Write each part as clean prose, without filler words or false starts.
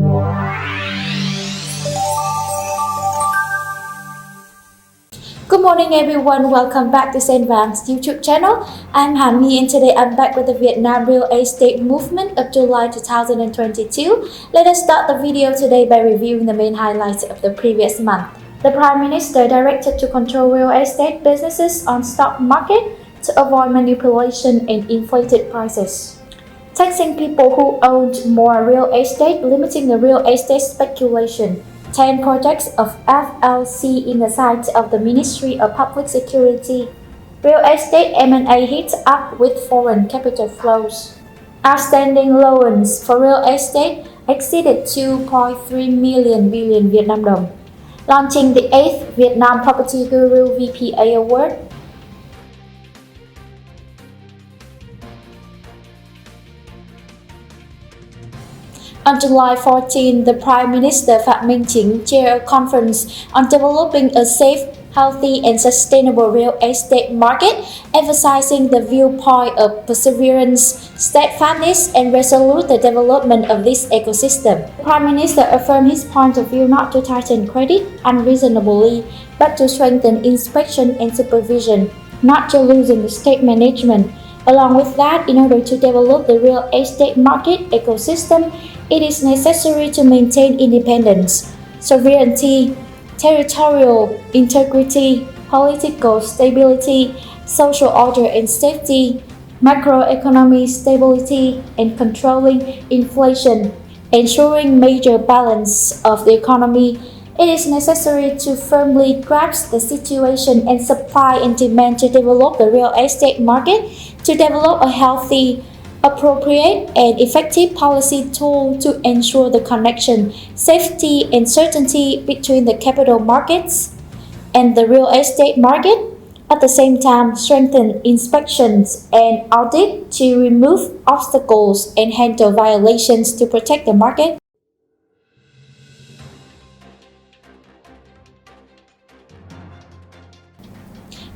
Good morning everyone, welcome back to SENVANG's YouTube channel. I'm Hami and today I'm back with the Vietnam real estate movement of July 2022. Let us start the video today by reviewing the main highlights of the previous month. The Prime Minister directed to control real estate businesses on stock market to avoid manipulation and inflated prices. Taxing people who owned more real estate, limiting the real estate speculation. 10 projects of FLC in the sights of the Ministry of Public Security. Real estate M&A heats up with foreign capital flows. Outstanding loans for real estate exceeded 2.3 billion Vietnam dong. Launching the 8th Vietnam PropertyGuru VPA Award. On July 14, the Prime Minister Phát chaired a conference on developing a safe, healthy and sustainable real estate market, emphasizing the viewpoint of perseverance, steadfastness and resolute the development of this ecosystem. The Prime Minister affirmed his point of view not to tighten credit unreasonably, but to strengthen inspection and supervision, not to loosen the state management. Along with that, in order to develop the real estate market ecosystem, it is necessary to maintain independence, sovereignty, territorial integrity, political stability, social order and safety, macroeconomic stability, and controlling inflation, ensuring major balance of the economy. It is necessary to firmly grasp the situation and supply and demand to develop the real estate market, to develop a healthy, appropriate and effective policy tool to ensure the connection, safety and certainty between the capital markets and the real estate market. At the same time, strengthen inspections and audit to remove obstacles and handle violations to protect the market.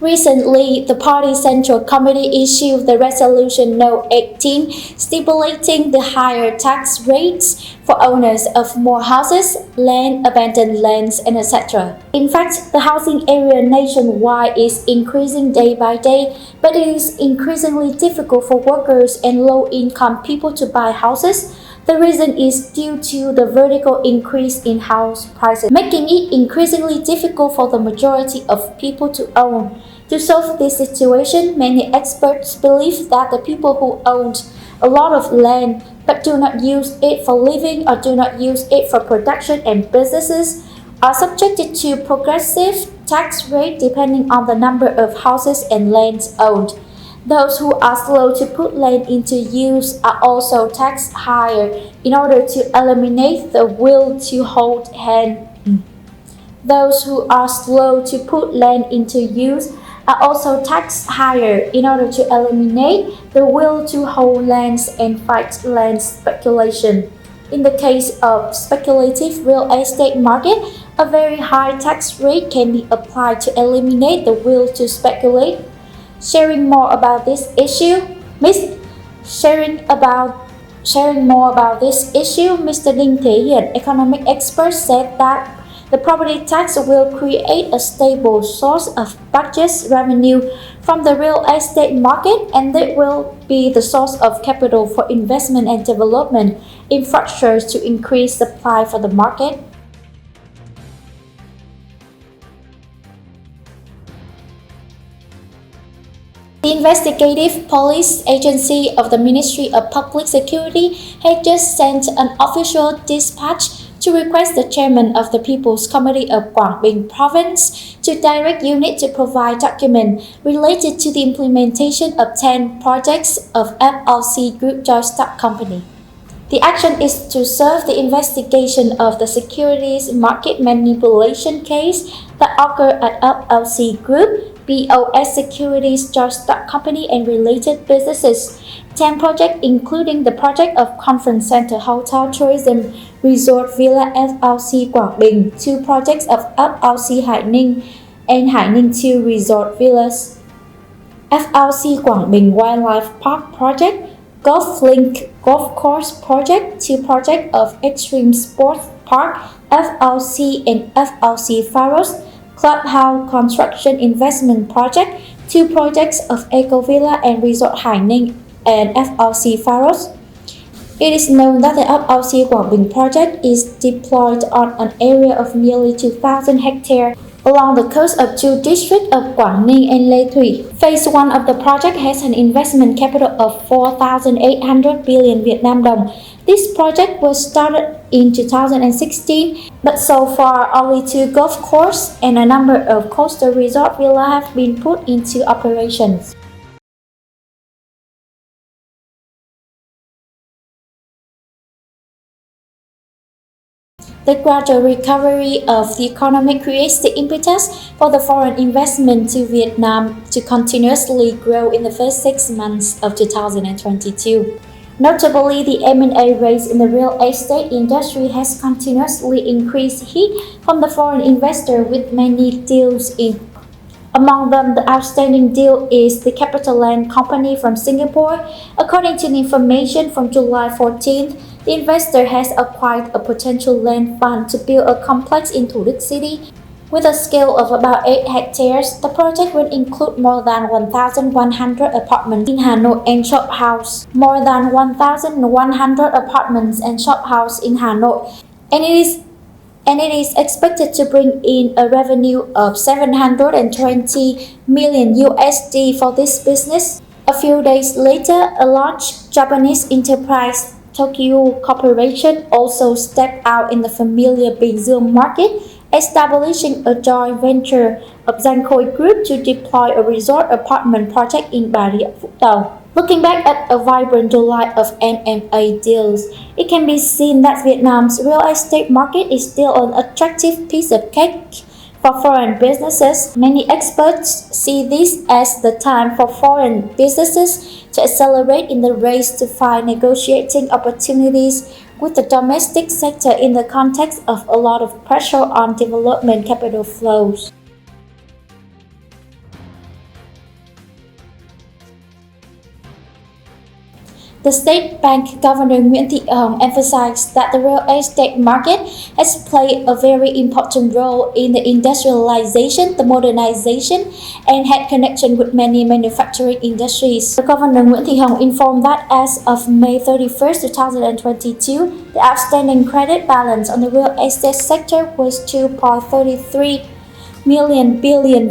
Recently, the Party Central Committee issued the Resolution No. 18 stipulating the higher tax rates for owners of more houses, land, abandoned lands, and etc. In fact, the housing area nationwide is increasing day by day, but it is increasingly difficult for workers and low-income people to buy houses. The reason is due to the vertical increase in house prices, making it increasingly difficult for the majority of people to own. To solve this situation, many experts believe that the people who own a lot of land but do not use it for living or do not use it for production and businesses are subjected to progressive tax rate depending on the number of houses and lands owned. Those who are slow to put land into use are also taxed higher in order to eliminate the will to hold land. Those who are slow to put land into use are also taxed higher in order to eliminate the will to hold lands and fight land speculation. In the case of speculative real estate market, a very high tax rate can be applied to eliminate the will to speculate. Sharing more about this issue, Mr. ĐaltiNG, economic expert, said that the property tax will create a stable source of budget revenue from the real estate market, and it will be the source of capital for investment and development infrastructure to increase supply for the market. The Investigative Police Agency of the Ministry of Public Security had just sent an official dispatch to request the chairman of the People's Committee of Quảng Bình Province to direct unit to provide documents related to the implementation of 10 projects of FLC Group Joint Stock Company. The action is to serve the investigation of the securities market manipulation case that occurred at FLC Group, BOS Securities Joint Stock Company and related businesses. 10 projects including the project of Conference Center Hotel Tourism Resort Villa FLC Quảng Bình, 2 projects of FLC Hải Ninh and Hải Ninh 2 Resort Villas, FLC Quảng Bình Wildlife Park Project, Golf Link Golf Course Project, 2 projects of Extreme Sports Park, FLC and FLC Pharos, Clubhouse Construction Investment Project, 2 projects of Eco Villa and Resort Hải Ninh and FLC Pharos. It is known that the FLC Quảng Bình project is deployed on an area of nearly 2,000 hectares along the coast of 2 districts of Quảng Ninh and Lê Thủy. Phase 1 of the project has an investment capital of 4,800 billion Vietnam dong. This project was started in 2016, but so far only 2 golf courses and a number of coastal resort villas have been put into operations. The gradual recovery of the economy creates the impetus for the foreign investment to Vietnam to continuously grow in the first 6 months of 2022. Notably, the M&A rates in the real estate industry has continuously increased heat from the foreign investor with many deals in. Among them, the outstanding deal is the CapitaLand Company from Singapore. According to the information from July 14th, the investor has acquired a potential land fund to build a complex in Thủ Đức City. With a scale of about 8 hectares, the project will include more than 1,100 apartments in Hanoi and shop house, more than 1,100 apartments and shop house in Hanoi, and it is expected to bring in a revenue of 720 million USD for this business. A few days later, a large Japanese enterprise, Tokyo Corporation, also stepped out in the familiar Bình Dương market, establishing a joint venture of Giang Khôi Group to deploy a resort apartment project in Bà Rịa Vũng Tàu. Looking back at a vibrant July of M&A deals, it can be seen that Vietnam's real estate market is still an attractive piece of cake for foreign businesses. Many experts see this as the time for foreign businesses to accelerate in the race to find negotiating opportunities with the domestic sector in the context of a lot of pressure on development capital flows. The State Bank Governor Nguyễn Thị Hồng emphasized that the real estate market has played a very important role in the industrialization, the modernization, and had connection with many manufacturing industries. The Governor Nguyễn Thị Hồng informed that as of May 31st, 2022, the outstanding credit balance on the real estate sector was 2.33 billion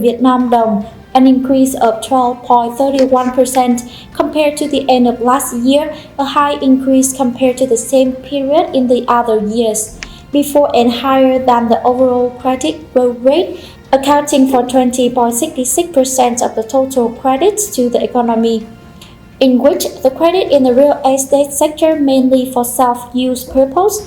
Vietnam dong, an increase of 12.31% compared to the end of last year, a high increase compared to the same period in the other years before and higher than the overall credit growth rate, accounting for 20.66% of the total credits to the economy, in which the credit in the real estate sector, mainly for self-use purpose,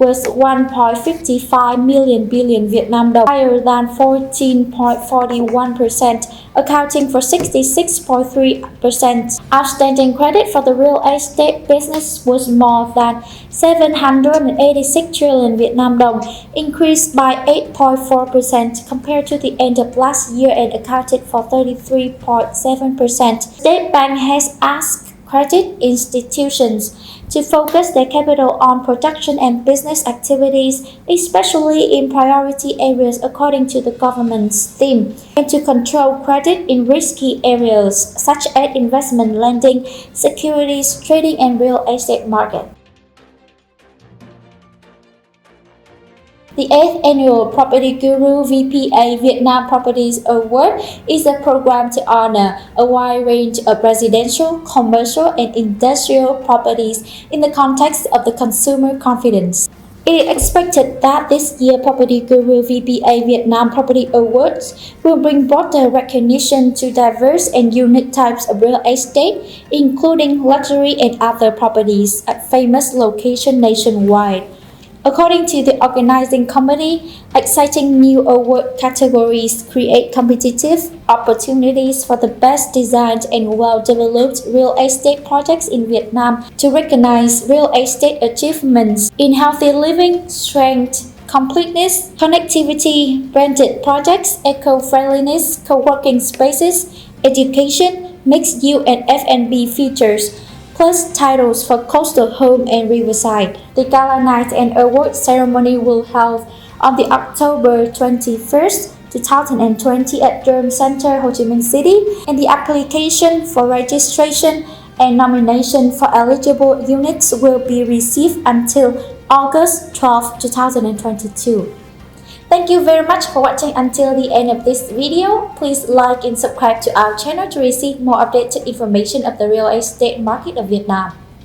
was 1.55 billion Vietnam dong, higher than 14.41%, accounting for 66.3%. Outstanding credit for the real estate business was more than 786 trillion Vietnam dong, increased by 8.4% compared to the end of last year and accounted for 33.7%. State Bank has asked credit institutions to focus their capital on production and business activities, especially in priority areas according to the government's theme, and to control credit in risky areas such as investment lending, securities trading, and real estate market. The 8th Annual PropertyGuru VPA Vietnam Properties Award is a program to honor a wide range of residential, commercial, and industrial properties in the context of the consumer confidence. It is expected that this year PropertyGuru VPA Vietnam Property Awards will bring broader recognition to diverse and unique types of real estate, including luxury and other properties at famous locations nationwide. According to the organizing committee, exciting new award categories create competitive opportunities for the best designed and well-developed real estate projects in Vietnam to recognize real estate achievements in healthy living, strength, completeness, connectivity, branded projects, eco-friendliness, co-working spaces, education, mixed-use and F&B features, plus titles for coastal home and riverside. The Gala Night and Award ceremony will held on the October 21st, 2020 at Drum Center, Ho Chi Minh City, and the application for registration and nomination for eligible units will be received until August 12, 2022. Thank you very much for watching until the end of this video. Please like and subscribe to our channel to receive more updated information of the real estate market of Vietnam.